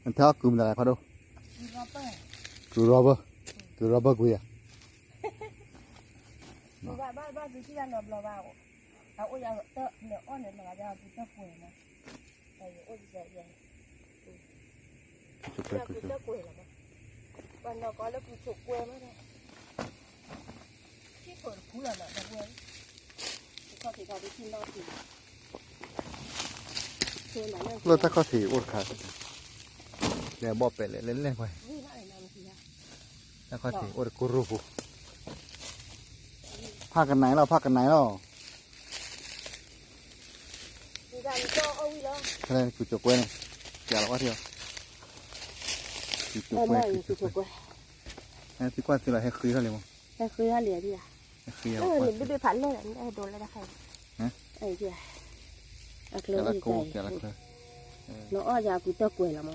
anh theo cùm là phải đâu cù rubber quỳ à ba chỉ là nộp lò vào ôi giờ tơ nửa on này là giờ chỉ tơ quỷ mà ôi giờ giờ tơ quỷ là màวันเราก็แล้วกูฉกกล้วยไม่ได้ที่เปิดคู่แล้วนะกล้วยเขาถือเขาไปกินเราสิเชื่อไหมเนี่ย เราถ้าเขาถืออดขาดเนี่ยบอกไปเลยเล่นๆไป นี่น่าจะนำสิฮะ ถ้าเขาถืออดกูรู้ปุ๊พากันไหนเราพากันไหนเรา มีการโจ้เอาวิแล้ว อะไรกูจกเว้ยเนี่ยอย่าเราว่าเที่ยวกูจกเว้ยกูจกเว้ยที่กว่าที่เราให้คืนเขาเลยมั้ง แต่คือเหลือดิอ่ะ ให้คืน เอ เรา อเห็นไปผันเลยโดนแล้วนะใครไอ้เจ้า อย่าละกูอย่าละกู nó ở nhà cứ tao quẩy là mà